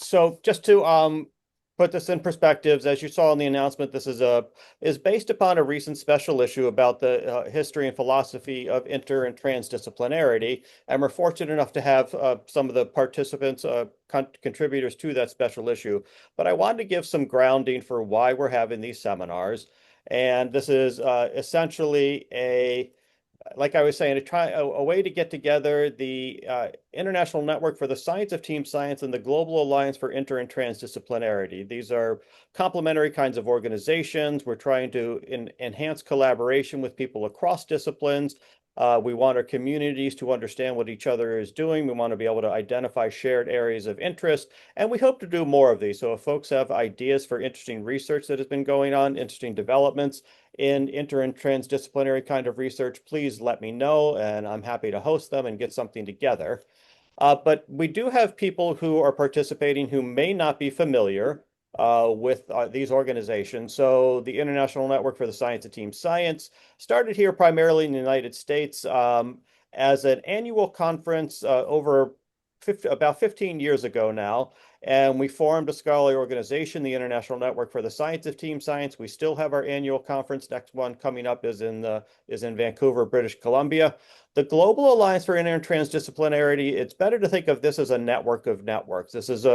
So just to put this in perspectives, as you saw in the announcement, this is based upon a recent special issue about the history and philosophy of inter and transdisciplinarity, and we're fortunate enough to have some of the participants, contributors to that special issue. But I wanted to give some grounding for why we're having these seminars, and this is essentially like I was saying, a way to get together the International Network for the Science of Team Science and the Global Alliance for Inter and Transdisciplinarity. These are complementary kinds of organizations. We're trying to enhance collaboration with people across disciplines. We want our communities to understand what each other is doing. We want to be able to identify shared areas of interest, and we hope to do more of these. So if folks have ideas for interesting research that has been going on, interesting developments in inter and transdisciplinary kind of research, please let me know, and I'm happy to host them and get something together. But we do have people who are participating who may not be familiar with these organizations. So the International Network for the Science of Team Science started here primarily in the United States as an annual conference about 15 years ago now. And we formed a scholarly organization, the International Network for the Science of Team Science. We still have our annual conference. Next one coming up is in Vancouver, British Columbia. The Global Alliance for Inter and Transdisciplinarity, it's better to think of this as a network of networks. This is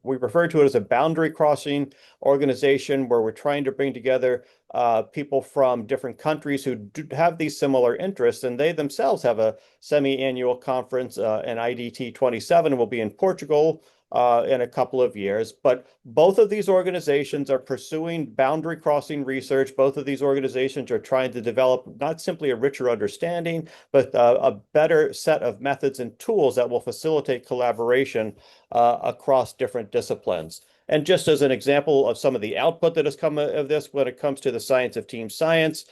we refer to it as a boundary crossing organization where we're trying to bring together people from different countries who do have these similar interests, and they themselves have a semi-annual conference, and IDT 27 will be in Portugal in a couple of years. But both of these organizations are pursuing boundary crossing research. Both of these organizations are trying to develop not simply a richer understanding, but a better set of methods and tools that will facilitate collaboration across different disciplines. And just as an example of some of the output that has come of this, when it comes to the science of team science,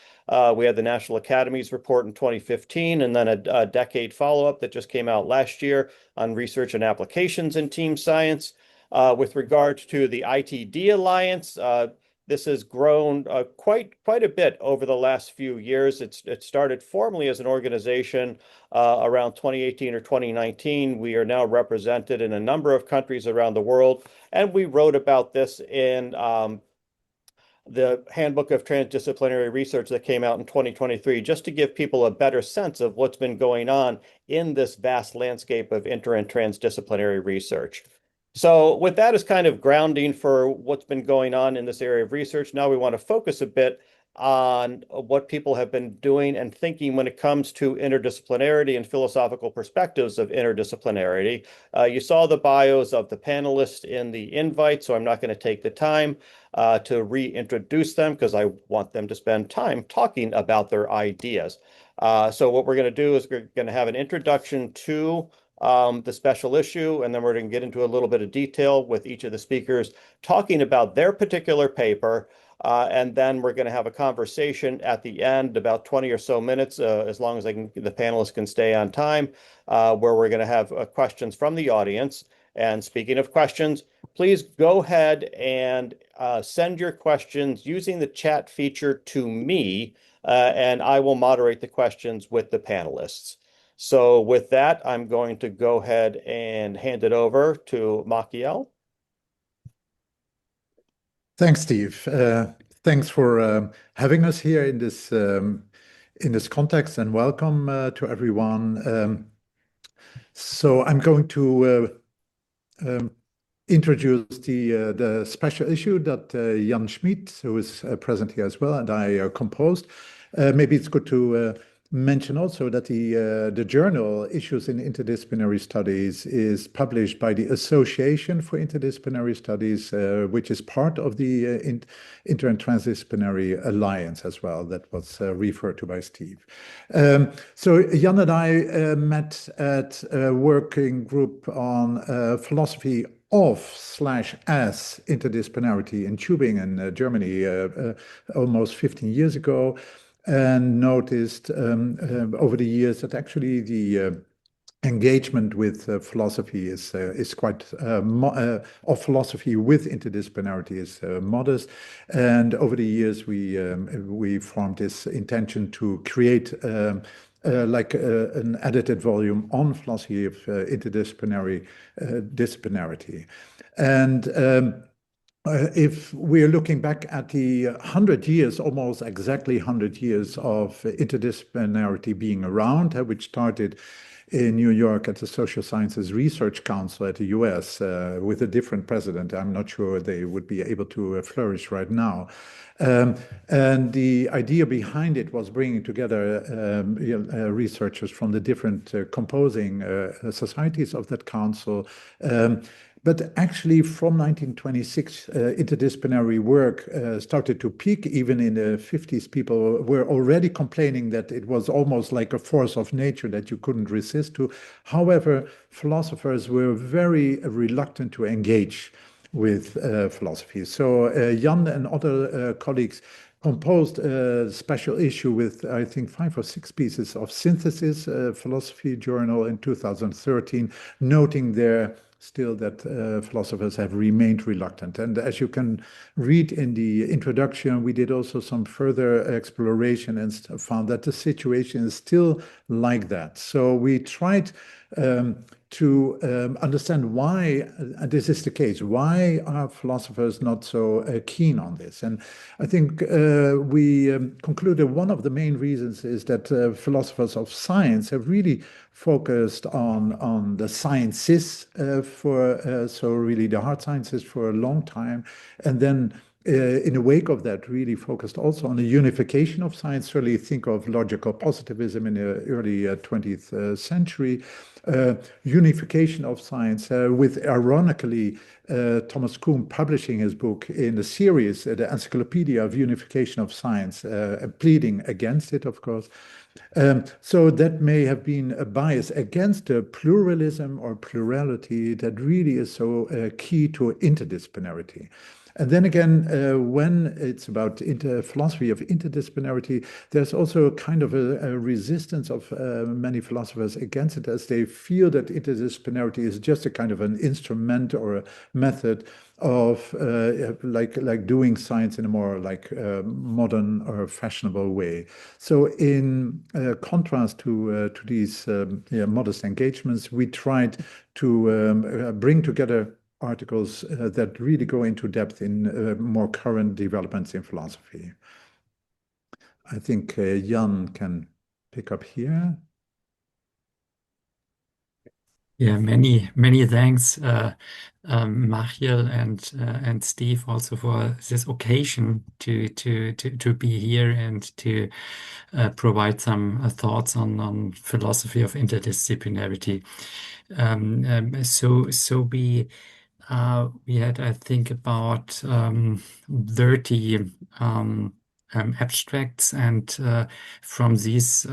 we had the National Academies report in 2015, and then a decade follow-up that just came out last year on research and applications in team science. With regard to the ITD Alliance, this has grown quite a bit over the last few years. It started formally as an organization around 2018 or 2019. We are now represented in a number of countries around the world, and we wrote about this in the Handbook of Transdisciplinary Research that came out in 2023, just to give people a better sense of what's been going on in this vast landscape of inter and transdisciplinary research. So with that as kind of grounding for what's been going on in this area of research, now we want to focus a bit on what people have been doing and thinking when it comes to interdisciplinarity and philosophical perspectives of interdisciplinarity. You saw the bios of the panelists in the invite, so I'm not going to take the time to reintroduce them because I want them to spend time talking about their ideas. So what we're going to do is we're going to have an introduction to the special issue, and then we're going to get into a little bit of detail with each of the speakers talking about their particular paper. And then we're going to have a conversation at the end, about 20 or so minutes, as long as the panelists can stay on time, where we're going to have questions from the audience. And speaking of questions, please go ahead and send your questions using the chat feature to me, and I will moderate the questions with the panelists. So with that, I'm going to go ahead and hand it over to Machiel. Thanks, Steve. Thanks for having us here in this context, and welcome to everyone. So I'm going to introduce the special issue that Jan Schmidt, who is present here as well, and I composed. Maybe it's good to mention also that the journal Issues in Interdisciplinary Studies is published by the Association for Interdisciplinary Studies, which is part of the Inter and Transdisciplinary Alliance as well, that was referred to by Steve. So Jan and I met at a working group on philosophy of/as interdisciplinarity in Tübingen, Germany, almost 15 years ago, and noticed over the years that actually the engagement with philosophy is quite of philosophy with interdisciplinarity is modest. And over the years, we formed this intention to create an edited volume on philosophy of interdisciplinary disciplinarity. And if we're looking back at the 100 years, almost exactly 100 years of interdisciplinarity being around, which started in New York at the Social Sciences Research Council at the US with a different president. I'm not sure they would be able to flourish right now. And the idea behind it was bringing together researchers from the different composing societies of that council. But actually, from 1926, interdisciplinary work started to peak. Even in the 50s, people were already complaining that it was almost like a force of nature that you couldn't resist to. However, philosophers were very reluctant to engage with philosophy. So Jan and other colleagues composed a special issue with, I think, 5 or 6 pieces of synthesis, philosophy journal in 2013, noting there still that philosophers have remained reluctant. And as you can read in the introduction, we did also some further exploration and found that the situation is still like that. So we tried to understand why this is the case. Why are philosophers not so keen on this? And I think we concluded one of the main reasons is that philosophers of science have really focused on the sciences so really the hard sciences for a long time, and then in the wake of that, really focused also on the unification of science. Really think of logical positivism in the early 20th century. Unification of science, with ironically Thomas Kuhn publishing his book in the series, the Encyclopedia of Unification of Science, pleading against it, of course. So that may have been a bias against the pluralism or plurality that really is so key to interdisciplinarity. And then again, when it's about philosophy of interdisciplinarity, there's also a kind of a resistance of many philosophers against it, as they feel that interdisciplinarity is just a kind of an instrument or a method of like doing science in a more modern or fashionable way. So in contrast to these modest engagements, we tried to bring together articles that really go into depth in more current developments in philosophy. I think Jan can pick up here. Yeah, many thanks, Machiel and Steve, also for this occasion to be here and to provide some thoughts on philosophy of interdisciplinarity. So we had, I think, about 30 abstracts, and from these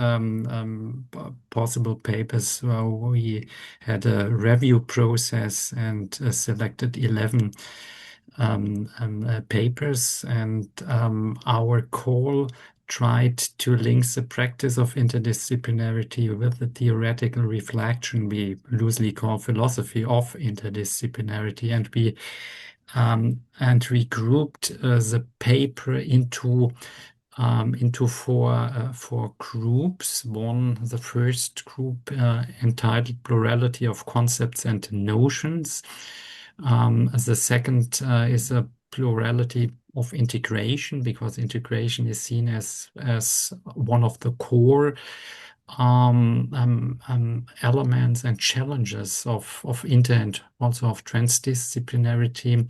possible papers, we had a review process and selected 11 papers, and our call tried to link the practice of interdisciplinarity with the theoretical reflection we loosely call philosophy of interdisciplinarity, and we grouped the paper into four groups. The first group entitled Plurality of Concepts and Notions. The second is a plurality of integration, because integration is seen as one of the core elements and challenges of inter and also of transdisciplinarity.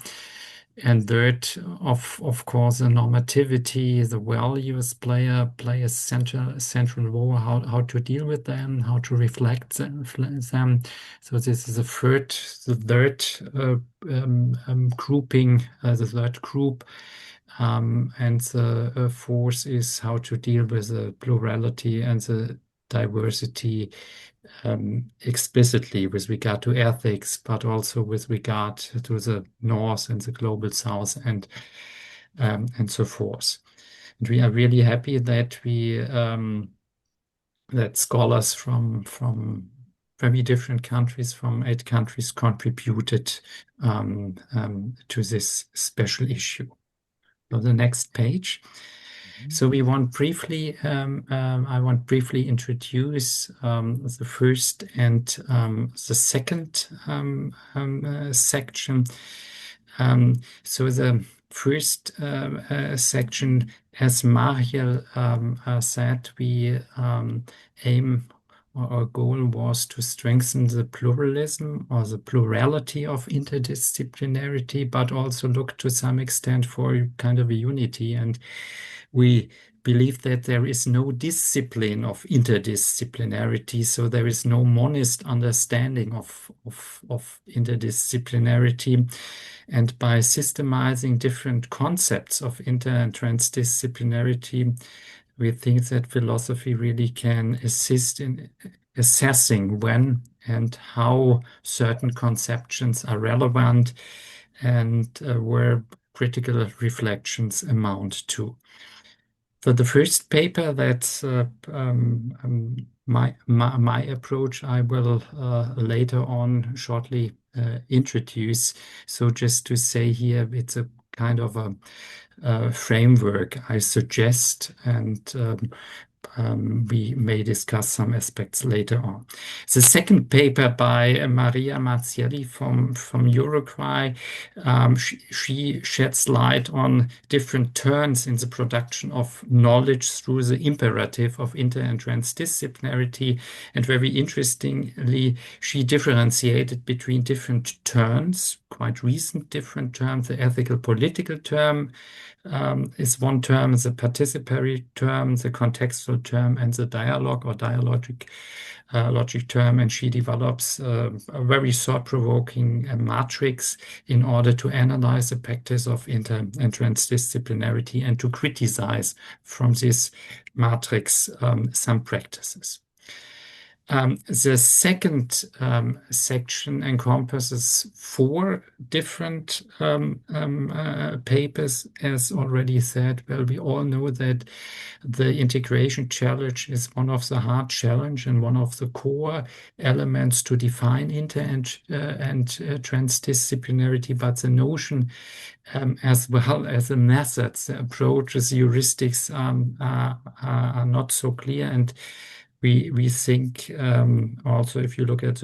And third, of course, the normativity, the values play a central role. How to deal with them, how to reflect them. So this is the third grouping, the third group. And the fourth is how to deal with the plurality and the diversity explicitly with regard to ethics, but also with regard to the North and the global South and so forth. And we are really happy that that scholars from very different countries, from 8 countries, contributed to this special issue. So the next page. So I want briefly introduce the first and the second section. So the first section, as Mariel said, we aim, or our goal was to strengthen the pluralism or the plurality of interdisciplinarity, but also look to some extent for kind of a unity. And we believe that there is no discipline of interdisciplinarity, so there is no monist understanding of interdisciplinarity. And by systemizing different concepts of inter and transdisciplinarity, we think that philosophy really can assist in assessing when and how certain conceptions are relevant and where critical reflections amount to. So the first paper, that's my approach, I will later on shortly introduce. So just to say here, it's a kind of a framework I suggest, and we may discuss some aspects later on. The second paper by Maria Marzielli from Uruguay, she sheds light on different turns in the production of knowledge through the imperative of inter and transdisciplinarity. And very interestingly, she differentiated between different terms, quite recent different terms. The ethical political term is one term, the participatory term, the contextual term, and the dialogue or dialogic logic term. And she develops a very thought-provoking matrix in order to analyze the practice of inter and transdisciplinarity and to criticize from this matrix some practices. The second section encompasses 4 different papers, as already said. Well, we all know that the integration challenge is one of the hard challenge and one of the core elements to define inter and transdisciplinarity, but the notion as well as the methods, the approaches, the heuristics are not so clear. And we think also, if you look at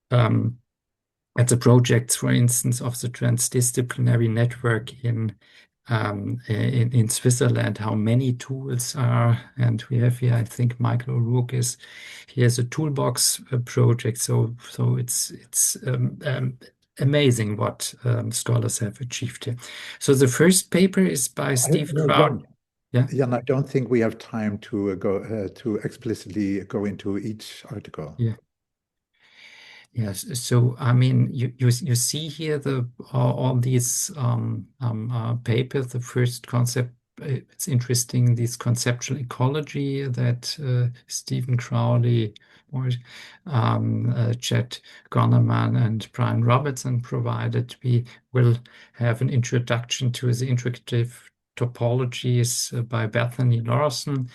the projects, for instance, of the transdisciplinary network in Switzerland, how many tools are, and we have here, I think Michael O'Rourke is, he has a toolbox project. So it's amazing what scholars have achieved here. So the first paper is by Steve Crowd. Yeah. Jan, I don't think we have time to go to explicitly go into each article. Yeah. Yes. So I mean, you see here all these papers. The first concept, it's interesting, this conceptual ecology that Stephen Crowley or Chet Goneman and Brian Robertson provided. We will have an introduction to the integrative topologies by Bethany Laursen.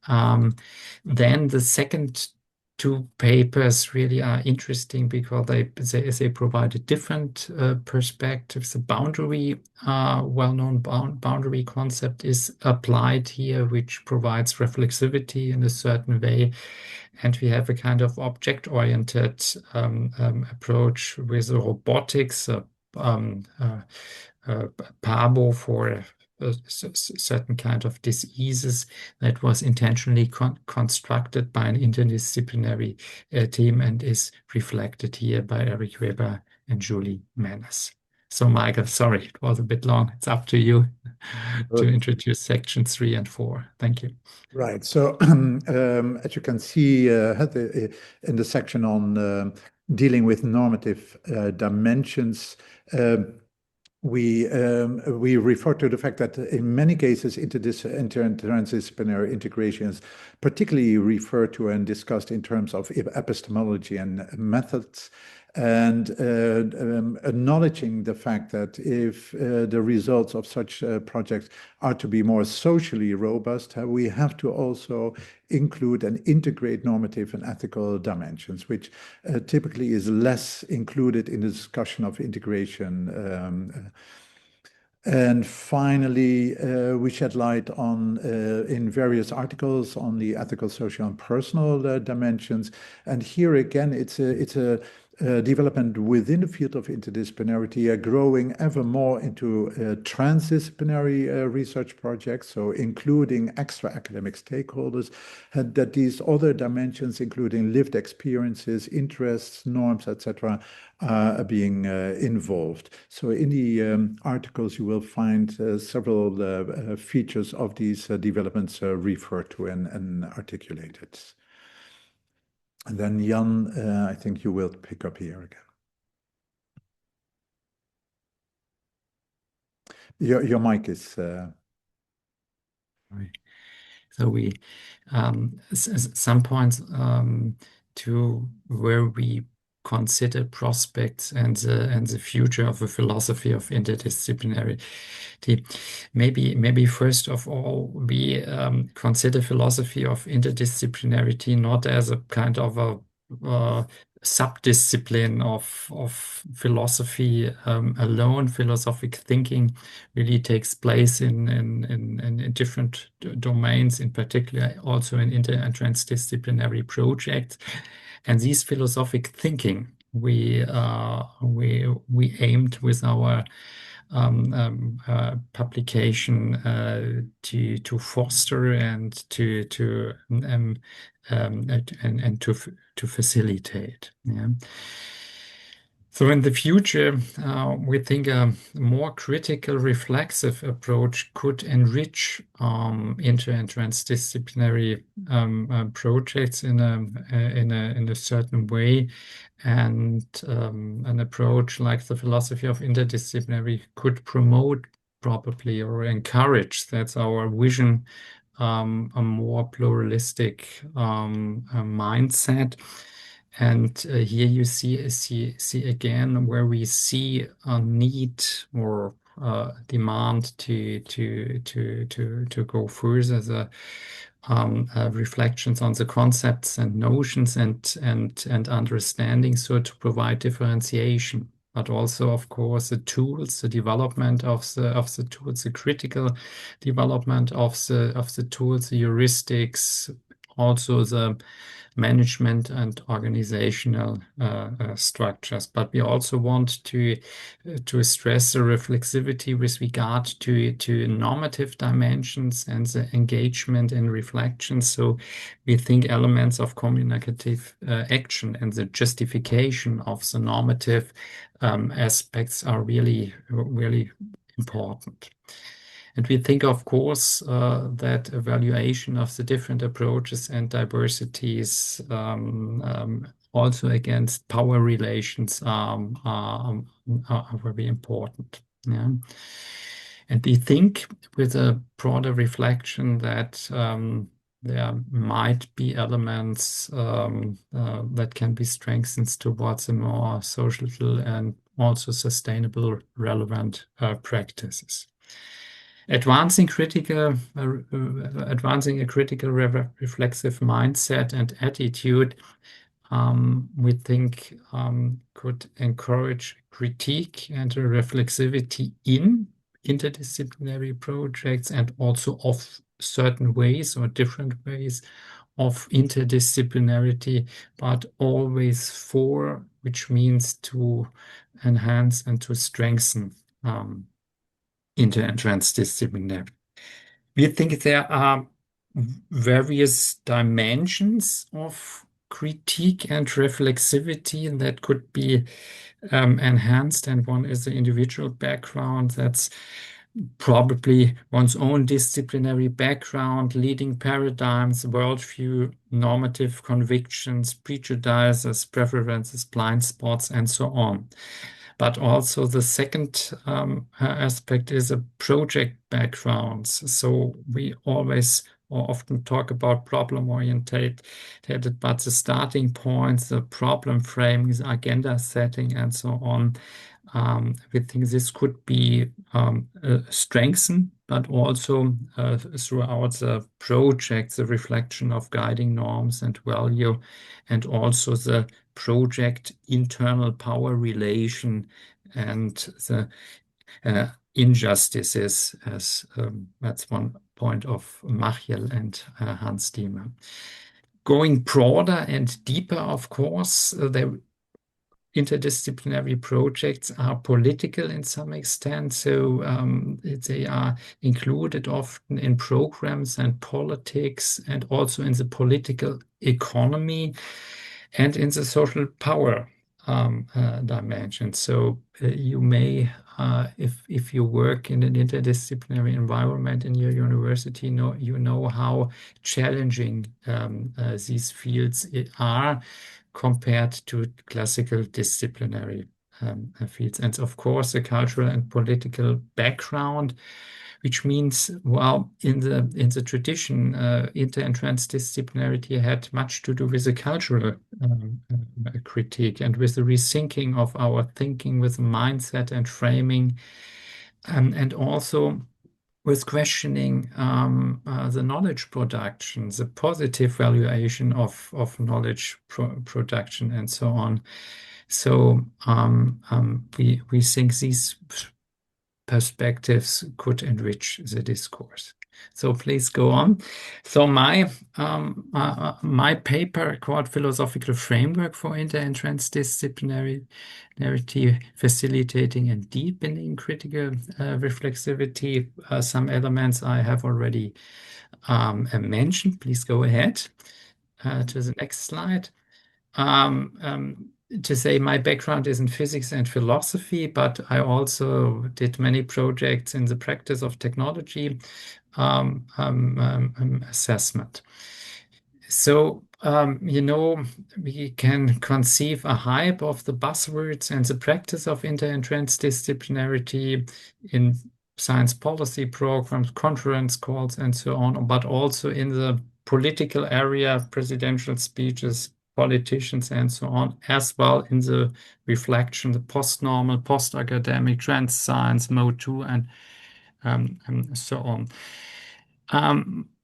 Then the second 2 papers really are interesting because they provide a different perspectives. The boundary, well-known boundary concept is applied here, which provides reflexivity in a certain way. And we have a kind of object-oriented approach with robotics, Pabo for a certain kind of diseases that was intentionally constructed by an interdisciplinary team and is reflected here by Eric Weber and Julie Manis. So Michael, sorry, it was a bit long. It's up to you to introduce section 3 and 4. Thank you. Right. So as you can see in the section on dealing with normative dimensions, we refer to the fact that in many cases inter and transdisciplinary integrations particularly referred to and discussed in terms of epistemology and methods, and acknowledging the fact that if the results of such projects are to be more socially robust, we have to also include and integrate normative and ethical dimensions, which typically is less included in the discussion of integration And finally, we shed light on in various articles on the ethical, social, and personal dimensions. And here again, it's a development within the field of interdisciplinarity, growing ever more into transdisciplinary research projects, so including extra academic stakeholders, and that these other dimensions, including lived experiences, interests, norms, etc., are being involved. So in the articles, you will find several features of these developments referred to and articulated. And then Jan, I think you will pick up here again. Your mic is. Sorry. So we some points to where we consider prospects and the future of a philosophy of interdisciplinarity. Maybe first of all, we consider philosophy of interdisciplinarity not as a kind of a subdiscipline of philosophy alone. Philosophic thinking really takes place in different domains, in particular also in inter and transdisciplinary projects. And these philosophic thinking we aimed with our publication to foster and to facilitate. Yeah. So in the future, we think a more critical reflexive approach could enrich inter and transdisciplinary projects in a certain way, and an approach like the philosophy of interdisciplinary could promote probably or encourage, that's our vision, a more pluralistic mindset. And here you see again where we see a need or demand to go further, the reflections on the concepts and notions and understanding, so to provide differentiation, but also, of course, the tools, the development of the tools, the critical development of the tools, the heuristics, also the management and organizational structures. But we also want to stress the reflexivity with regard to normative dimensions and the engagement in reflection. So we think elements of communicative action and the justification of the normative aspects are really, really important. And we think, of course, that evaluation of the different approaches and diversities also against power relations are very important. Yeah. And we think with a broader reflection that there might be elements that can be strengthened towards a more social and also sustainable, relevant practices. Advancing a critical reflexive mindset and attitude, we think could encourage critique and reflexivity in interdisciplinary projects, and also of certain ways or different ways of interdisciplinarity, but always for, which means to enhance and to strengthen inter and transdisciplinary. We think there are various dimensions of critique and reflexivity that could be enhanced, and one is the individual background. That's probably one's own disciplinary background, leading paradigms, worldview, normative convictions, prejudices, preferences, blind spots, and so on. But also the second aspect is a project backgrounds. So we always or often talk about problem-oriented, but the starting points, the problem framing, the agenda setting, and so on. We think this could be strengthened, but also throughout the project, the reflection of guiding norms and value, and also the project internal power relation and the injustices, as that's one point of Machiel and Hans Diemer. Going broader and deeper, of course, the interdisciplinary projects are political in some extent, so they are included often in programs and politics, and also in the political economy and in the social power dimension. So you may, if you work in an interdisciplinary environment in your university, you know how challenging these fields are compared to classical disciplinary fields. And of course, the cultural and political background, which means, well, in the tradition, inter and transdisciplinarity had much to do with the cultural critique and with the rethinking of our thinking, with mindset and framing, and also with questioning the knowledge production, the positive valuation of knowledge production, and so on. So we think these perspectives could enrich the discourse. So please go on. So my paper called Philosophical Framework for Inter and Transdisciplinarity, Facilitating and Deepening Critical Reflexivity. Some elements I have already mentioned. Please go ahead to the next slide. To say my background is in physics and philosophy, but I also did many projects in the practice of technology assessment. So, we can conceive a hype of the buzzwords and the practice of inter and transdisciplinarity in science policy programs, conference calls, and so on, but also in the political area, presidential speeches, politicians, and so on, as well in the reflection, the post-normal, post-academic, trans science, mode 2, and so on.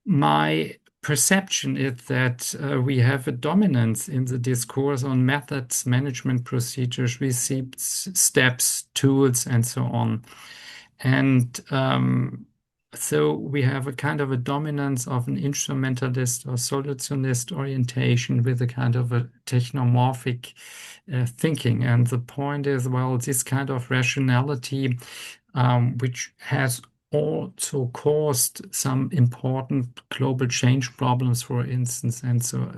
My perception is that we have a dominance in the discourse on methods, management procedures, receipts, steps, tools, and so on. And so we have a kind of a dominance of an instrumentalist or solutionist orientation with a kind of a technomorphic thinking. And the point is, well, this kind of rationality, which has also caused some important global change problems, for instance, and so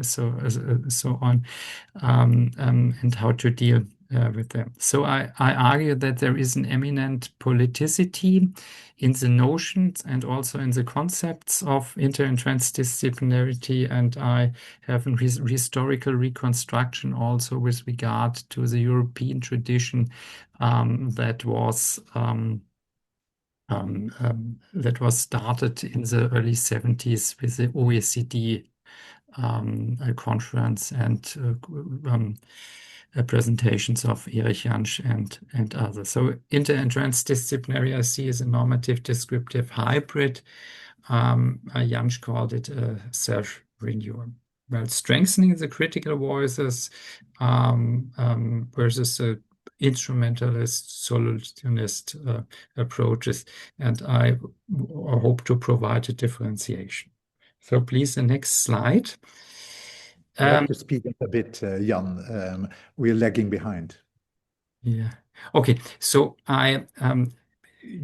on, and how to deal with them. So I argue that there is an eminent politicity in the notions and also in the concepts of inter and transdisciplinarity, and I have a historical reconstruction also with regard to the European tradition that was started in the early 70s with the OECD conference and presentations of Erich Jansch and others. So inter and transdisciplinary I see as a normative descriptive hybrid. Jansch called it a self-renewal. Well, strengthening the critical voices versus a instrumentalist, solutionist approaches, and I hope to provide a differentiation. So please, the next slide. You have to speed up a bit, Jan. We're lagging behind. Yeah. Okay. So I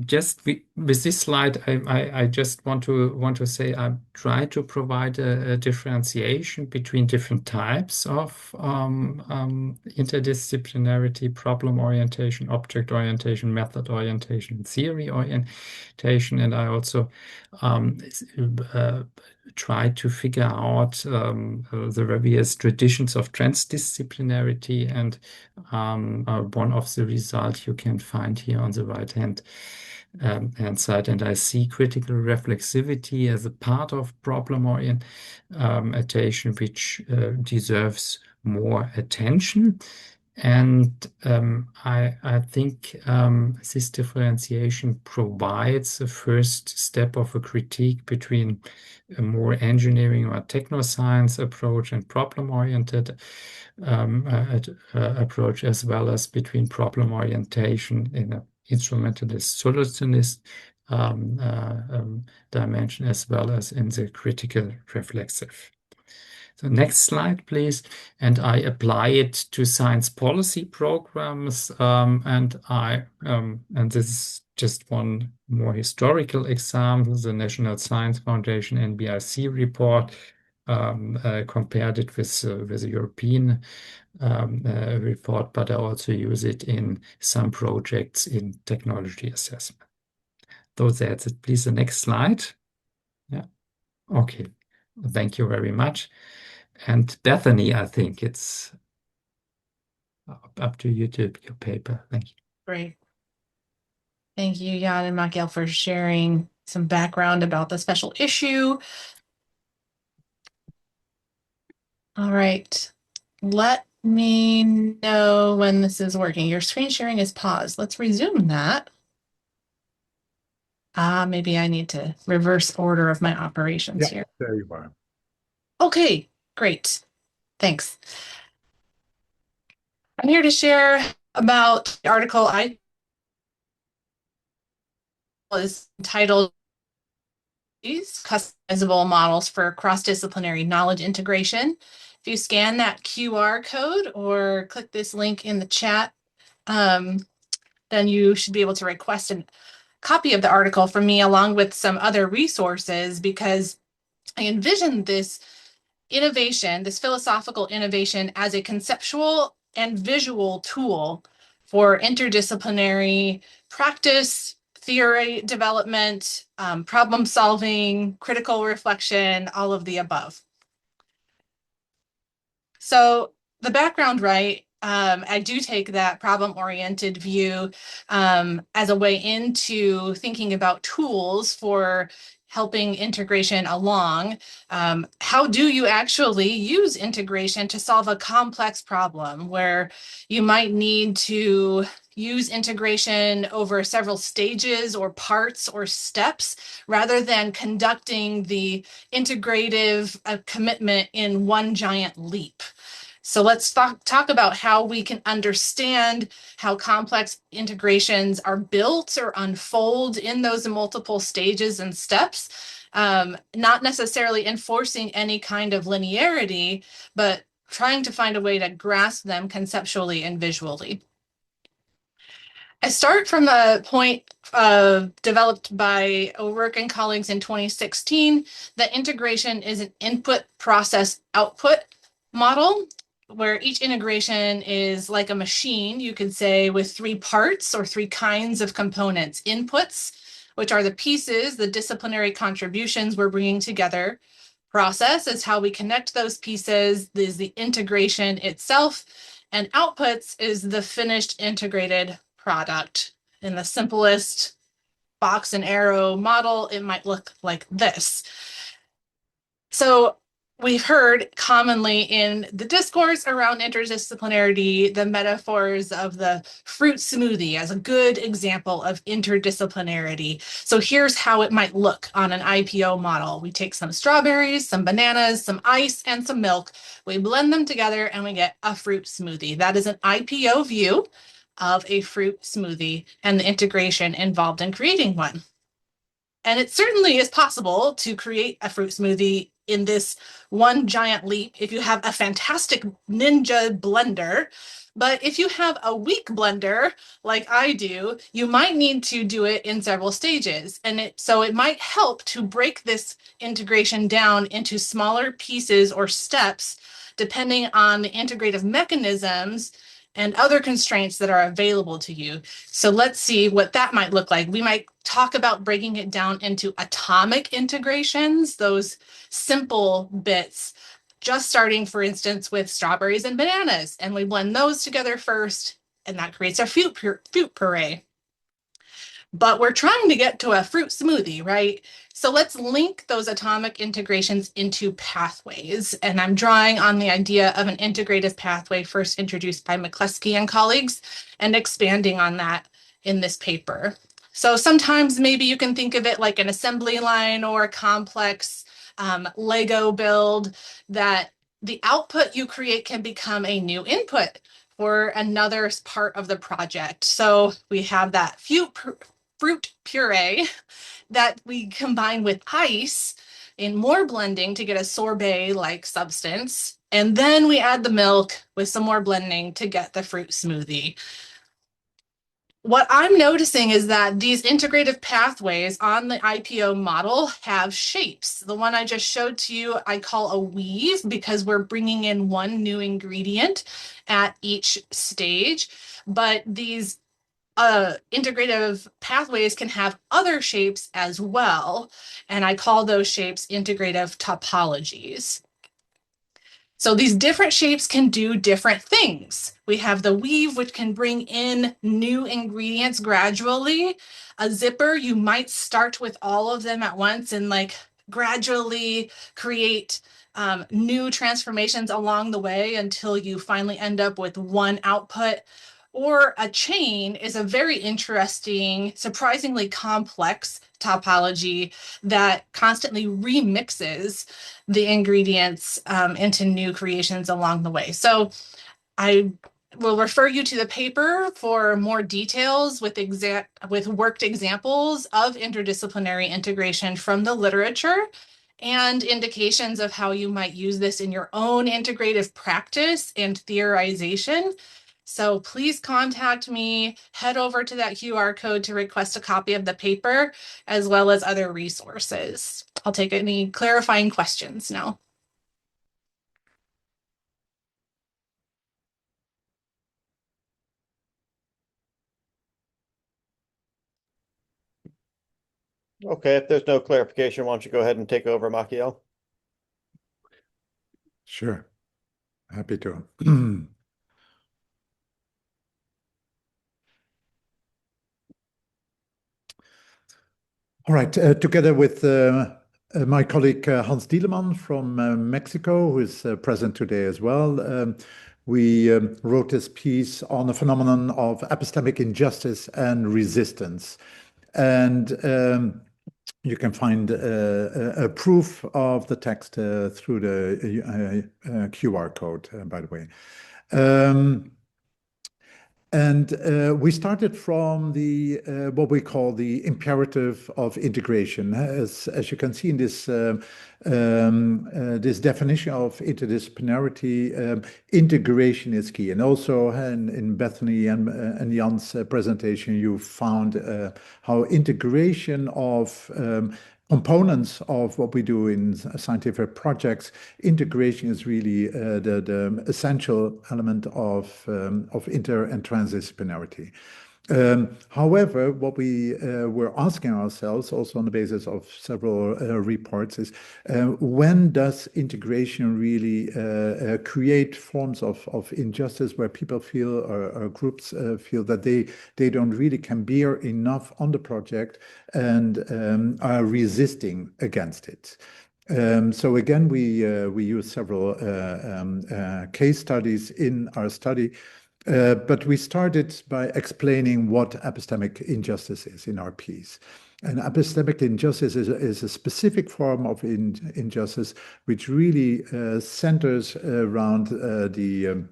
just with this slide, I just want to say I try to provide a differentiation between different types of interdisciplinarity, problem orientation, object orientation, method orientation, theory orientation, and I also try to figure out the various traditions of transdisciplinarity, and one of the results you can find here on the right hand side. And I see critical reflexivity as a part of problem orientation, which deserves more attention. And I think this differentiation provides the first step of a critique between a more engineering or technoscience approach and problem-oriented approach, as well as between problem orientation instrumentalist solutionist dimension, as well as in the critical reflexive. So next slide, please. And I apply it to science policy programs, and this is just one more historical example. The National Science Foundation NBRC report compared it with the European report, but I also use it in some projects in technology assessment. So that's it. Please, the next slide. Yeah. Okay. Thank you very much. And Bethany, I think it's up to you to your paper. Thank you. Great. Thank you, Jan and Michael, for sharing some background about the special issue. All right. Let me know when this is working. Your screen sharing is paused. Let's resume that. Maybe I need to reverse order of my operations here. There you are. Okay, great. Thanks. I'm here to share about the article I was entitled Customizable Models for Cross-Disciplinary Knowledge Integration. If you scan that QR code or click this link in the chat, then you should be able to request a copy of the article from me along with some other resources, because I envisioned this innovation, this philosophical innovation, as a conceptual and visual tool for interdisciplinary practice, theory development, problem solving, critical reflection, all of the above. So the background, right? I do take that problem-oriented view as a way into thinking about tools for helping integration along. How do you actually use integration to solve a complex problem where you might need to use integration over several stages or parts or steps rather than conducting the integrative commitment in one giant leap? So let's talk about how we can understand how complex integrations are built or unfold in those multiple stages and steps, not necessarily enforcing any kind of linearity, but trying to find a way to grasp them conceptually and visually. I start from a point developed by O'Rourke and colleagues in 2016, that integration is an input, process, output model, where each integration is like a machine, you could say, with three parts or three kinds of components. Inputs, which are the pieces, the disciplinary contributions we're bringing together. Process is how we connect those pieces, is the integration itself. And outputs is the finished integrated product. In the simplest box and arrow model, it might look like this. So we've heard commonly in the discourse around interdisciplinarity the metaphors of the fruit smoothie as a good example of interdisciplinarity. So here's how it might look on an IPO model. We take some strawberries, some bananas, some ice, and some milk. We blend them together and we get a fruit smoothie. That is an IPO view of a fruit smoothie and the integration involved in creating one. And it certainly is possible to create a fruit smoothie in this one giant leap if you have a fantastic ninja blender. But if you have a weak blender like I do, you might need to do it in several stages. And so it might help to break this integration down into smaller pieces or steps, depending on the integrative mechanisms and other constraints that are available to you. So let's see what that might look like. We might talk about breaking it down into atomic integrations, those simple bits, just starting, for instance, with strawberries and bananas. And we blend those together first, and that creates our fruit puree. But we're trying to get to a fruit smoothie, right? So let's link those atomic integrations into pathways. And I'm drawing on the idea of an integrative pathway first introduced by McCluskey and colleagues and expanding on that in this paper. So sometimes maybe you can think of it like an assembly line or a complex Lego build, that the output you create can become a new input for another part of the project. So we have that fruit puree that we combine with ice in more blending to get a sorbet-like substance. And then we add the milk with some more blending to get the fruit smoothie. What I'm noticing is that these integrative pathways on the IPO model have shapes. The one I just showed to you, I call a weave because we're bringing in one new ingredient at each stage. But these integrative pathways can have other shapes as well. And I call those shapes integrative topologies. So these different shapes can do different things. We have the weave, which can bring in new ingredients gradually. A zipper, you might start with all of them at once and like gradually create new transformations along the way until you finally end up with one output. Or a chain is a very interesting, surprisingly complex topology that constantly remixes the ingredients into new creations along the way. So I will refer you to the paper for more details with worked examples of interdisciplinary integration from the literature and indications of how you might use this in your own integrative practice and theorization. So please contact me, head over to that QR code to request a copy of the paper, as well as other resources. I'll take any clarifying questions now. Okay, if there's no clarification, why don't you go ahead and take over, Makiel? Sure. Happy to. All right, together with my colleague Hans Dielemann from Mexico, who is present today as well, we wrote this piece on the phenomenon of epistemic injustice and resistance. And you can find a proof of the text through the QR code, by the way. And we started from the what we call the imperative of integration. As you can see in this this definition of interdisciplinarity, integration is key. And also in Bethany and Jan's presentation, you found how integration of components of what we do in scientific projects, integration is really the essential element of inter and transdisciplinarity. However, what we were asking ourselves, also on the basis of several reports, is when does integration really create forms of injustice where people feel, or groups feel that they don't really can bear enough on the project and are resisting against it. So again, we use several case studies in our study. But we started by explaining what epistemic injustice is in our piece. And epistemic injustice is a specific form of injustice which really centers around the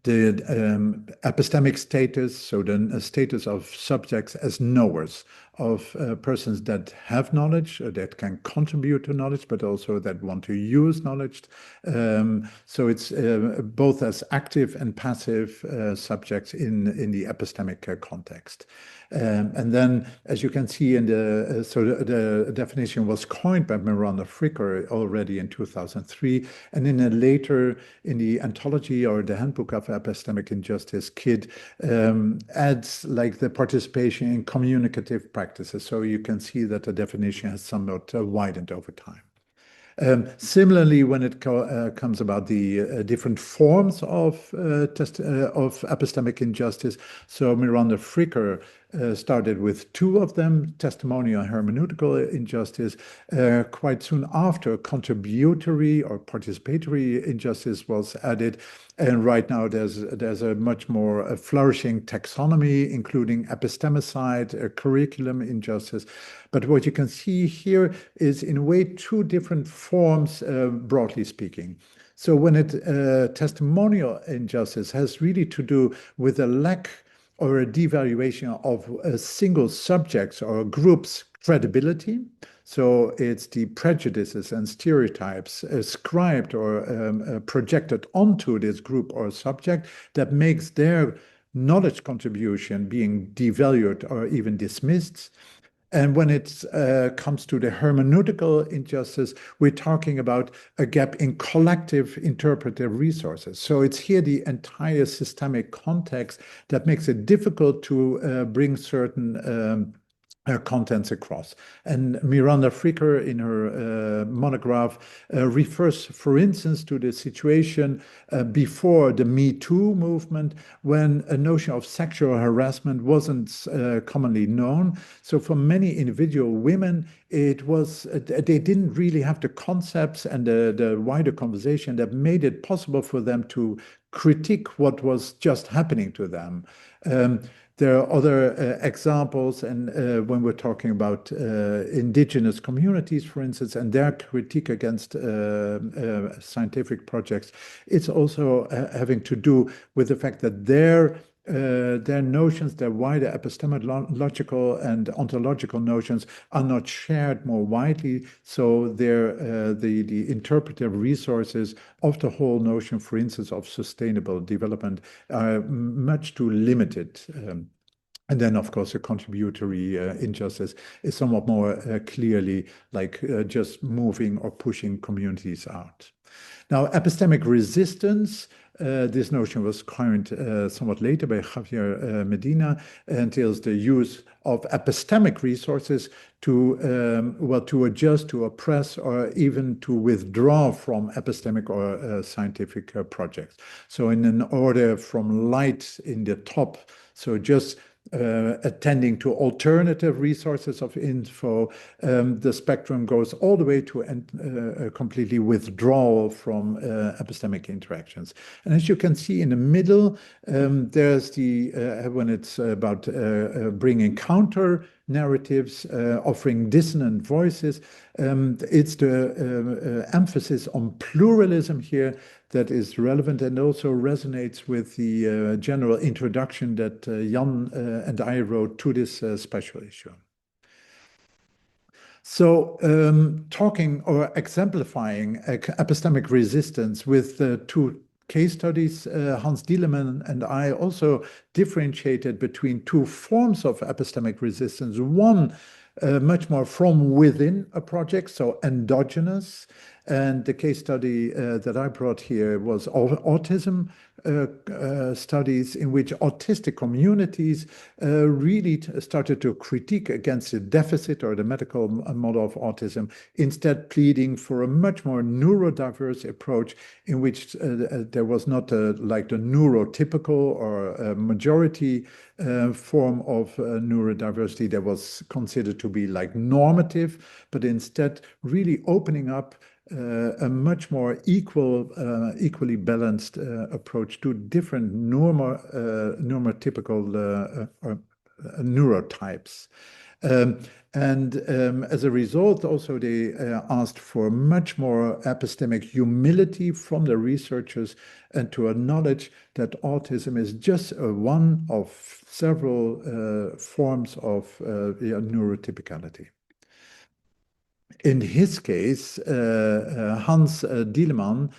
epistemic status, so the status of subjects as knowers, of persons that have knowledge, that can contribute to knowledge, but also that want to use knowledge. So it's both as active and passive subjects in the epistemic context. And then, as you can see in the definition was coined by Miranda Fricker already in 2003, and in the anthology or the Handbook of Epistemic Injustice, KID adds like the participation in communicative practices. So you can see that the definition has somewhat widened over time. Similarly, when it comes about the different forms of epistemic injustice, so Miranda Fricker started with two of them, testimonial and hermeneutical injustice. Quite soon after, contributory or participatory injustice was added. And right now there's a much more flourishing taxonomy, including epistemicide, curriculum injustice. But what you can see here is in a way two different forms, broadly speaking. So when testimonial injustice has really to do with a lack or a devaluation of a single subject's or group's credibility. So it's the prejudices and stereotypes ascribed or projected onto this group or subject that makes their knowledge contribution being devalued or even dismissed. And when it comes to the hermeneutical injustice, we're talking about a gap in collective interpretive resources. So it's here the entire systemic context that makes it difficult to bring certain contents across. And Miranda Fricker, in her monograph, refers, for instance, to the situation before the Me Too movement, when a notion of sexual harassment wasn't commonly known. So for many individual women, it was they didn't really have the concepts and the wider conversation that made it possible for them to critique what was just happening to them. There are other examples, and when we're talking about indigenous communities, for instance, and their critique against scientific projects, it's also having to do with the fact that their notions, their wider epistemological and ontological notions, are not shared more widely. So the interpretive resources of the whole notion, for instance, of sustainable development, are much too limited. And then, of course, the contributory injustice is somewhat more clearly like just moving or pushing communities out. Now, epistemic resistance, this notion was coined somewhat later by Javier Medina, entails the use of epistemic resources to, well, to adjust, to oppress, or even to withdraw from epistemic or scientific projects. So in an order from light in the top, so just attending to alternative resources of info, the spectrum goes all the way to completely withdrawal from epistemic interactions. And as you can see in the middle, there's the, when it's about bringing counter narratives, offering dissonant voices, it's the emphasis on pluralism here that is relevant and also resonates with the general introduction that Jan and I wrote to this special issue. So talking or exemplifying epistemic resistance with two case studies, Hans Dieleman and I also differentiated between two forms of epistemic resistance. One, much more from within a project, so endogenous. And the case study that I brought here was autism studies, in which autistic communities really started to critique against the deficit or the medical model of autism, instead pleading for a much more neurodiverse approach in which there was not like the neurotypical or majority form of neurodiversity that was considered to be like normative, but instead really opening up a much more equally balanced approach to different normotypical neurotypes. And as a result, also they asked for much more epistemic humility from the researchers and to acknowledge that autism is just one of several forms of neurotypicality. In his case, Hans Dieleman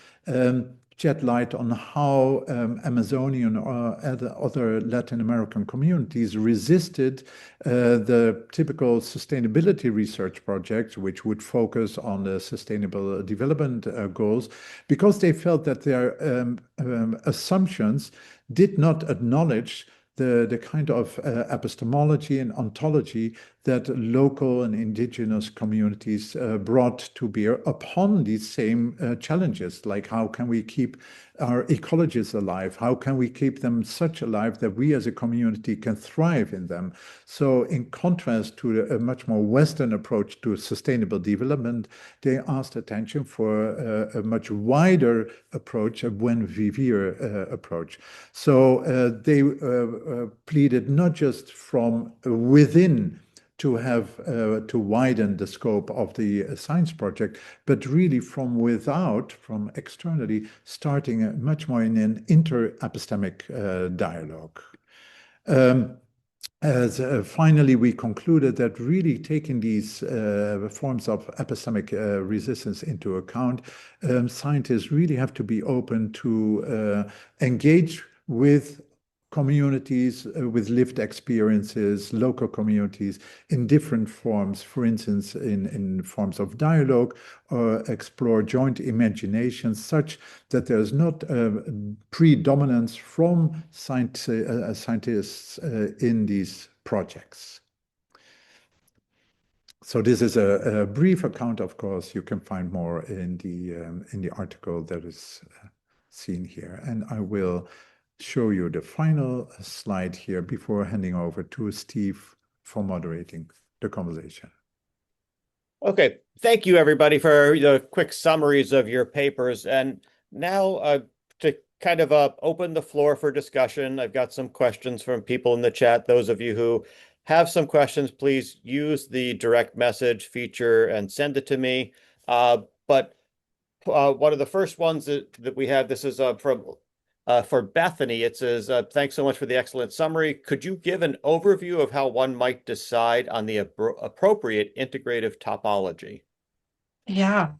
shed light on how Amazonian or other Latin American communities resisted the typical sustainability research projects, which would focus on the sustainable development goals, because they felt that their assumptions did not acknowledge the kind of epistemology and ontology that local and indigenous communities brought to bear upon these same challenges, like how can we keep our ecologies alive? How can we keep them such alive that we as a community can thrive in them? So in contrast to a much more Western approach to sustainable development, they asked attention for a much wider approach, a buen vivir approach. So they pleaded not just from within to have to widen the scope of the science project, but really from externally, starting much more in an inter-epistemic dialogue. As finally, we concluded that really taking these forms of epistemic resistance into account, scientists really have to be open to engage with communities with lived experiences, local communities in different forms, for instance, in forms of dialogue, or explore joint imaginations such that there's not predominance from scientists in these projects. So this is a brief account, of course. You can find more in the article that is seen here. And I will show you the final slide here before handing over to Steve for moderating the conversation. Okay, thank you everybody for the quick summaries of your papers. And now to kind of open the floor for discussion, I've got some questions from people in the chat. Those of you who have some questions, please use the direct message feature and send it to me. But one of the first ones that we have, this is for Bethany. It says, thanks so much for the excellent summary. Could you give an overview of how one might decide on the appropriate integrative topology? Yeah.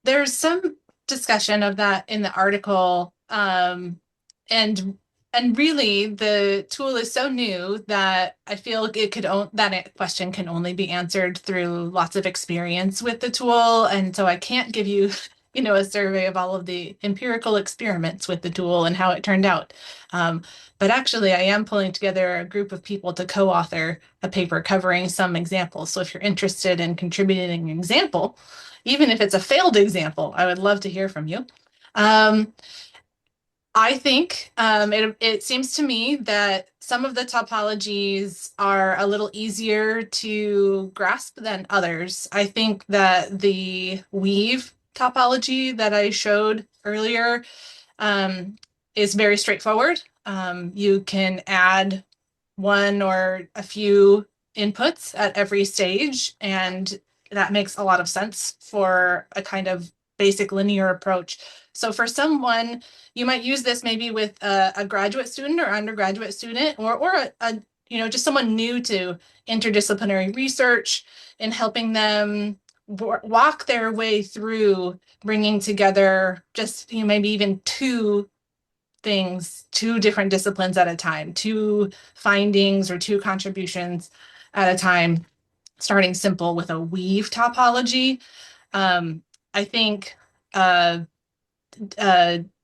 There's some discussion of that in the article. And really the tool is so new that I feel that question can only be answered through lots of experience with the tool. And so I can't give you a survey of all of the empirical experiments with the tool and how it turned out. But actually, I am pulling together a group of people to co-author a paper covering some examples. So if you're interested in contributing an example, even if it's a failed example, I would love to hear from you. I think it seems to me that some of the topologies are a little easier to grasp than others. I think that the weave topology that I showed earlier is very straightforward. You can add one or a few inputs at every stage, and that makes a lot of sense for a kind of basic linear approach. So for someone, you might use this maybe with a graduate student or undergraduate student, or just someone new to interdisciplinary research, and helping them walk their way through bringing together just maybe even two different disciplines at a time, two findings or two contributions at a time, starting simple with a weave topology. I think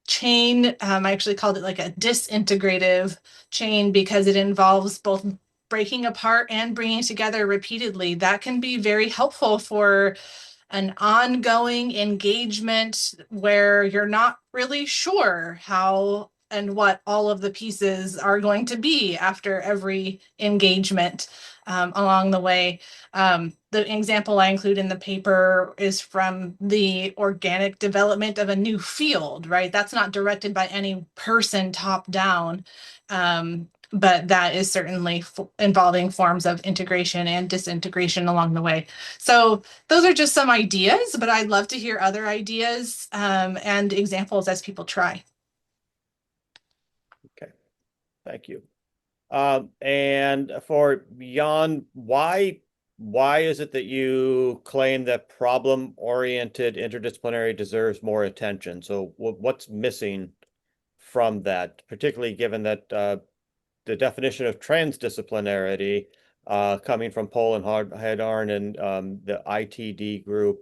chain, I actually called it like a disintegrative chain because it involves both breaking apart and bringing together repeatedly. That can be very helpful for an ongoing engagement where you're not really sure how and what all of the pieces are going to be after every engagement along the way. The example I include in the paper is from the organic development of a new field, right? That's not directed by any person top down, but that is certainly involving forms of integration and disintegration along the way. So those are just some ideas, but I'd love to hear other ideas and examples as people try. Okay, thank you. And for Jan, why is it that you claim that problem-oriented interdisciplinary deserves more attention? So what's missing from that, particularly given that the definition of transdisciplinarity coming from Paul and Hadarn and the ITD group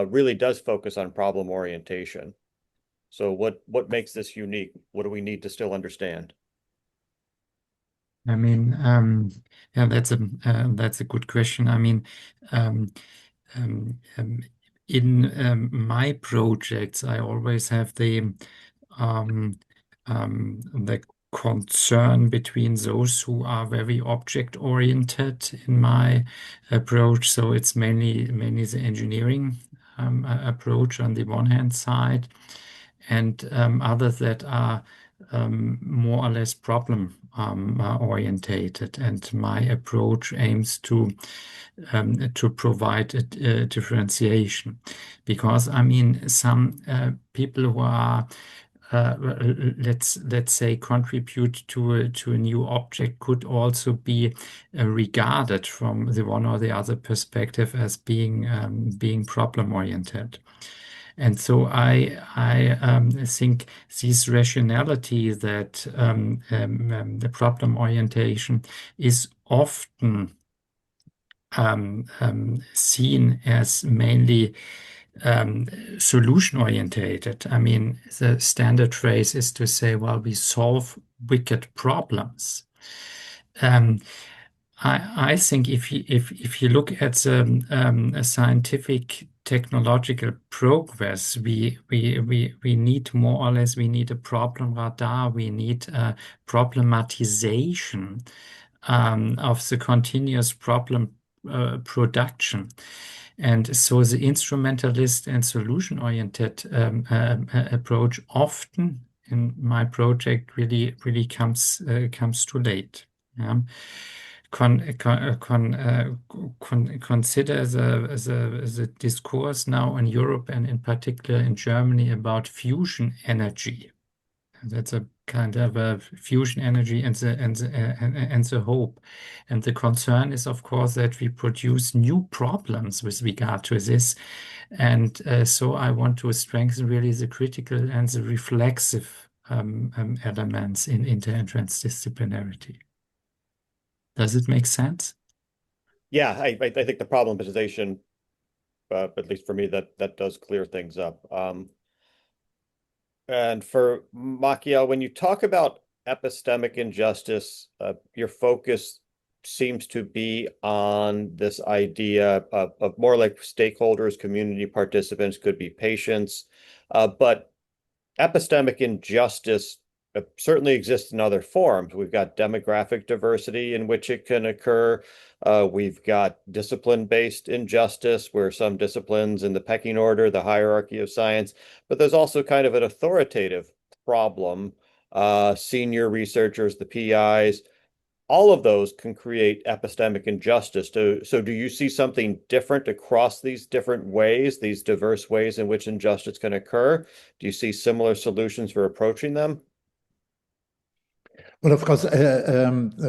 really does focus on problem orientation. So what makes this unique? What do we need to still understand? I mean, yeah, that's a good question. I mean, in my projects, I always have the concern between those who are very object oriented in my approach. So it's mainly the engineering approach on the one hand side, and others that are more or less problem orientated, and my approach aims to provide a differentiation, because I mean some people who are let's say contribute to a new object could also be regarded from the one or the other perspective as being problem oriented. And so I think this rationality that the problem orientation is often seen as mainly solution orientated. I mean, the standard phrase is to say, well, we solve wicked problems. I think if you look at the scientific technological progress, we need more or less, we need a problem radar, we need a problematization of the continuous problem production. And so the instrumentalist and solution-oriented approach often in my project really comes too late. Yeah. Consider the discourse now in Europe and in particular in Germany about fusion energy. That's a kind of a fusion energy and the hope. And the concern is, of course, that we produce new problems with regard to this. And so I want to strengthen really the critical and the reflexive elements in inter and transdisciplinarity. Does it make sense? Yeah, I think the problematization, at least for me, that does clear things up. And for Machiel, when you talk about epistemic injustice, your focus seems to be on this idea of more like stakeholders, community participants, could be patients, but epistemic injustice certainly exists in other forms. We've got demographic diversity in which it can occur. We've got discipline-based injustice, where some disciplines in the pecking order, the hierarchy of science, but there's also kind of an authoritative problem. Senior researchers, the PIs, all of those can create epistemic injustice. So do you see something different across these different ways, these diverse ways in which injustice can occur? Do you see similar solutions for approaching them? Well, of course,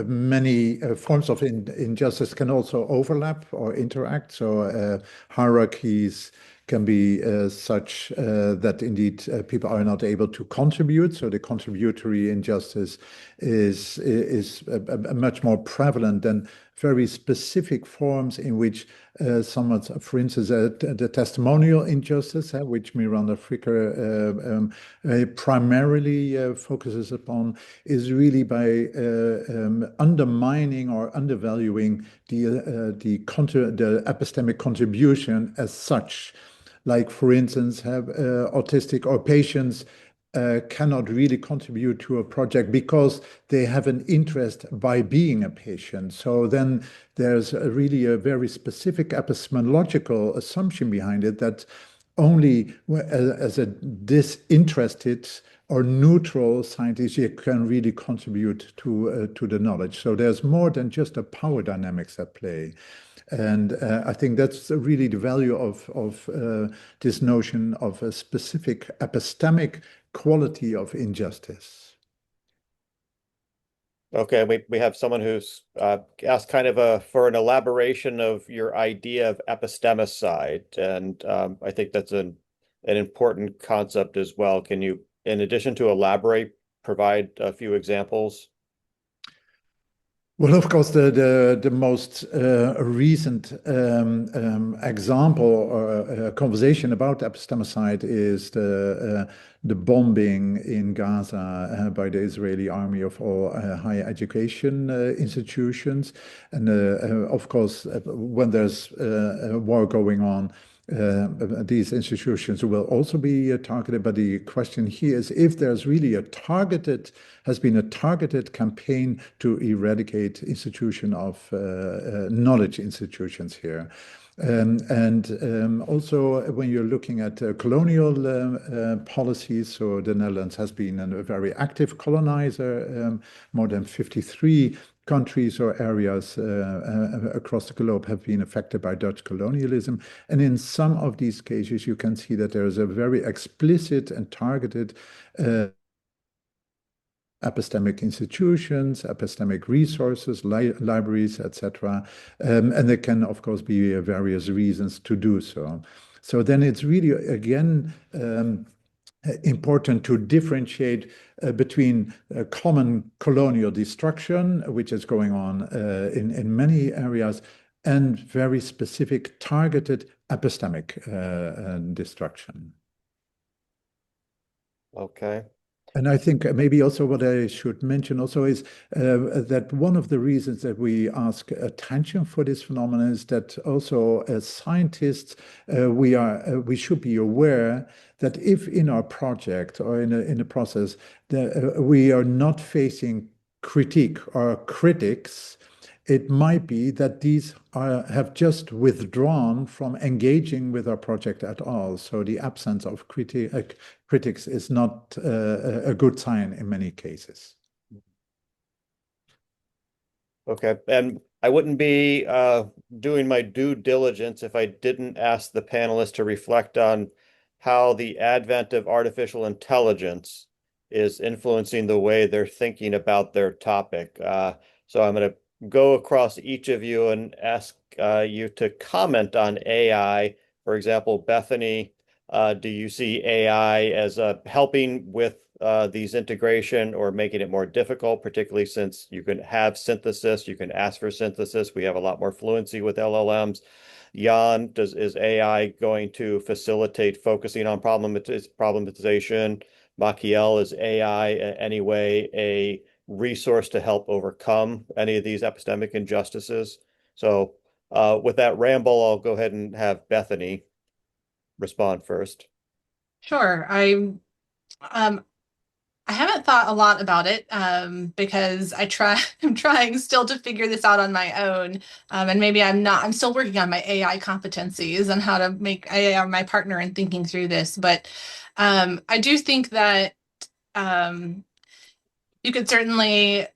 many forms of injustice can also overlap or interact. So hierarchies can be such that indeed people are not able to contribute. So the contributory injustice is much more prevalent than very specific forms in which someone, for instance, the testimonial injustice, which Miranda Fricker primarily focuses upon, is really by undermining or undervaluing the epistemic contribution as such. Like, for instance, have autistic or patients cannot really contribute to a project because they have an interest by being a patient. So then there's really a very specific epistemological assumption behind it that only as a disinterested or neutral scientist you can really contribute to the knowledge. So there's more than just a power dynamics at play. And I think that's really the value of this notion of a specific epistemic quality of injustice. Okay, we have someone who's asked kind of for an elaboration of your idea of epistemicide, and I think that's an important concept as well. Can you, in addition to elaborate, provide a few examples? Well, of course, the most recent example or conversation about epistemicide is the bombing in Gaza by the Israeli army of all higher education institutions. And of course, when there's a war going on, these institutions will also be targeted. But the question here is if there's really has been a targeted campaign to eradicate knowledge institutions here. Also, when you're looking at colonial policies, so the Netherlands has been a very active colonizer. More than 53 countries or areas across the globe have been affected by Dutch colonialism. And in some of these cases, you can see that there is a very explicit and targeted epistemic institutions, epistemic resources, libraries, etc. And there can, of course, be various reasons to do so. So then it's really, again, important to differentiate between common colonial destruction, which is going on in many areas, and very specific targeted epistemic destruction. Okay. And I think maybe also what I should mention also is that one of the reasons that we ask attention for this phenomenon is that also as scientists, we should be aware that if in our project or in the process we are not facing critique or critics, it might be that these have just withdrawn from engaging with our project at all. So the absence of critics is not a good sign in many cases. Okay. And I wouldn't be doing my due diligence if I didn't ask the panelists to reflect on how the advent of artificial intelligence is influencing the way they're thinking about their topic. So I'm going to go across each of you and ask you to comment on AI. For example, Bethany, do you see AI as helping with these integration or making it more difficult, particularly since you can have synthesis, you can ask for synthesis. We have a lot more fluency with LLMs. Jan, is AI going to facilitate focusing on problematization? Machiel, is AI in any way a resource to help overcome any of these epistemic injustices? So with that ramble, I'll go ahead and have Bethany respond first. Sure. I haven't thought a lot about it because I'm trying still to figure this out on my own. And maybe I'm still working on my AI competencies and how to make AI my partner in thinking through this. But I do think that you could certainly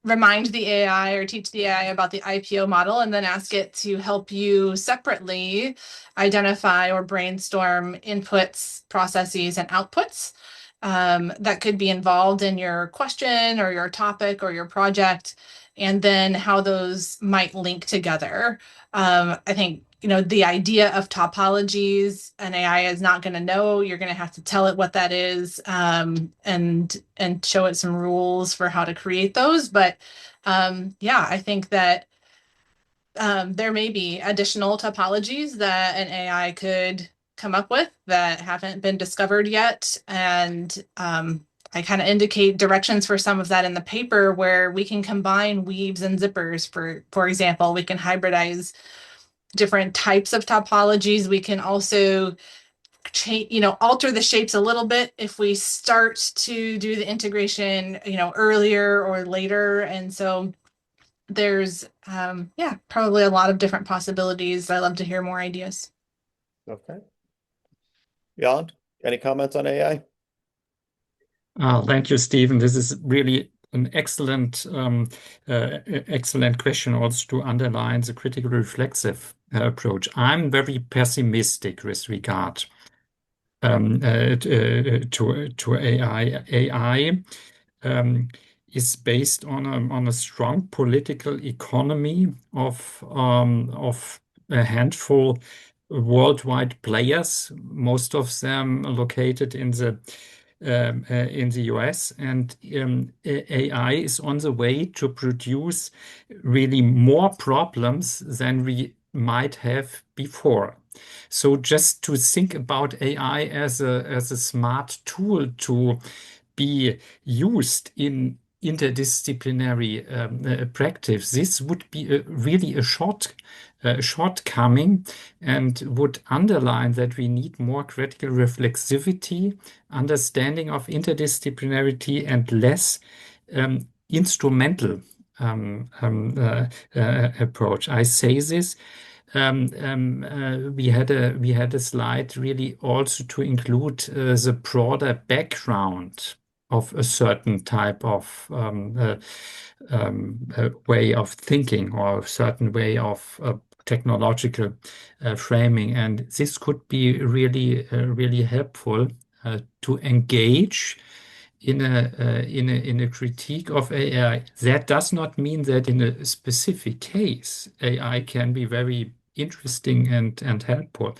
remind the AI or teach the AI about the IPO model and then ask it to help you separately identify or brainstorm inputs, processes, and outputs that could be involved in your question or your topic or your project, and then how those might link together. I think, the idea of topologies, an AI is not going to know. You're going to have to tell it what that is and show it some rules for how to create those. But yeah, I think that there may be additional topologies that an AI could come up with that haven't been discovered yet. And I kind of indicate directions for some of that in the paper where we can combine weaves and zippers. For example, we can hybridize different types of topologies. We can also alter the shapes a little bit if we start to do the integration, earlier or later. And so there's, probably a lot of different possibilities. I love to hear more ideas. Okay. Jan, any comments on AI? Thank you, Stephen. This is really an excellent question also to underline the critical reflexive approach. I'm very pessimistic with regard to AI. AI is based on a strong political economy of a handful worldwide players, most of them located in the US, and AI is on the way to produce really more problems than we might have before. So just to think about AI as a smart tool to be used in interdisciplinary practice, this would be really a shortcoming, and would underline that we need more critical reflexivity, understanding of interdisciplinarity, and less instrumental approach. I say this. We had a slide really also to include the broader background of a certain type of way of thinking, or a certain way of technological framing, and this could be really helpful to engage in a critique of AI. That does not mean that in a specific case AI can be very interesting and helpful,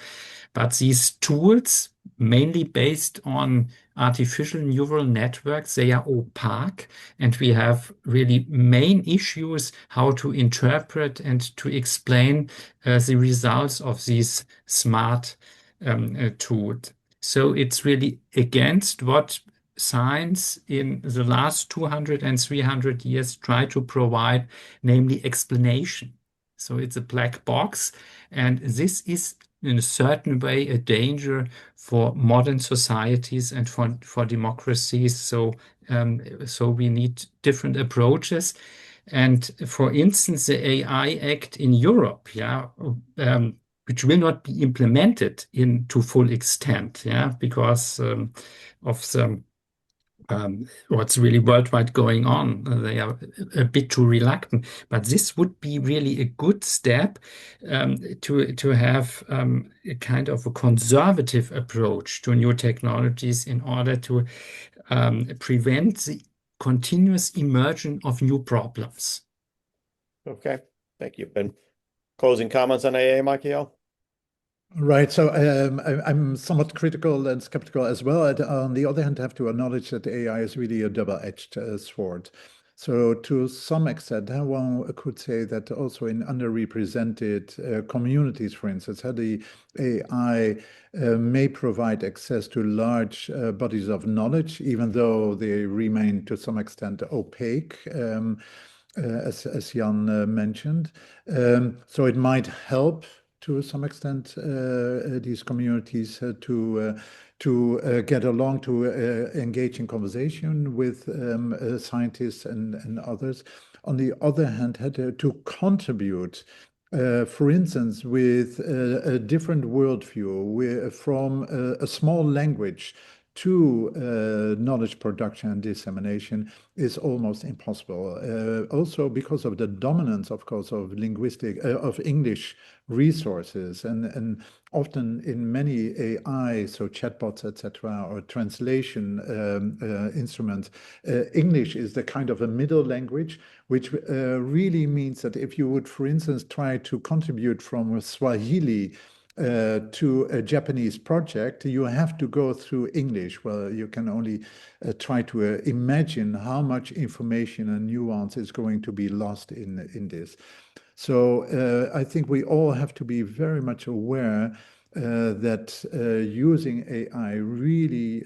but these tools, mainly based on artificial neural networks, they are opaque, and we have really main issues how to interpret and to explain the results of these smart tools. So it's really against what science in the last 200 and 300 years tried to provide, namely explanation. So it's a black box, and this is in a certain way a danger for modern societies and for democracies. So we need different approaches. And for instance, the AI Act in Europe, which will not be implemented to full extent, because of the what's really worldwide going on. They are a bit too reluctant, but this would be really a good step to have a kind of a conservative approach to new technologies in order to prevent the continuous emergence of new problems. Okay, thank you. And closing comments on AA, Michael? Right. So I'm somewhat critical and skeptical as well. On the other hand, I have to acknowledge that AI is really a double-edged sword. So to some extent, one could say that also in underrepresented communities, for instance, how the AI may provide access to large bodies of knowledge, even though they remain to some extent opaque, as Jan mentioned. So it might help to some extent these communities to get along, to engage in conversation with scientists and others. On the other hand, to contribute, for instance, with a different worldview, from a small language to knowledge production and dissemination is almost impossible. Also because of the dominance, of course, of English resources, and often in many AI, so chatbots, etc., or translation instruments, English is the kind of a middle language, which really means that if you would, for instance, try to contribute from Swahili to a Japanese project, you have to go through English. Well, you can only try to imagine how much information and nuance is going to be lost in this. So I think we all have to be very much aware that using AI really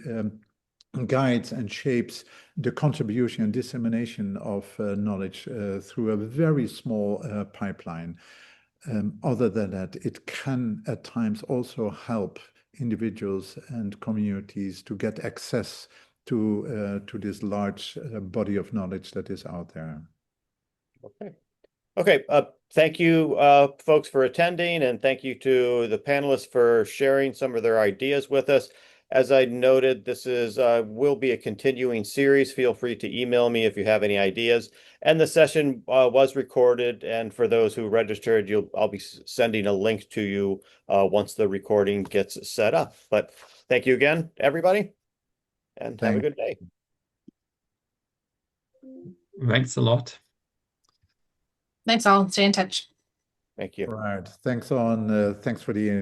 guides and shapes the contribution and dissemination of knowledge through a very small pipeline. Other than that, it can at times also help individuals and communities to get access to this large body of knowledge that is out there. Okay. Thank you, folks, for attending, and thank you to the panelists for sharing some of their ideas with us. As I noted, this will be a continuing series. Feel free to email me if you have any ideas. And the session was recorded, and for those who registered, I'll be sending a link to you once the recording gets set up. But thank you again, everybody, and have a good day. Thanks a lot. Thanks all. Stay in touch. Thank you. Right. Thanks for the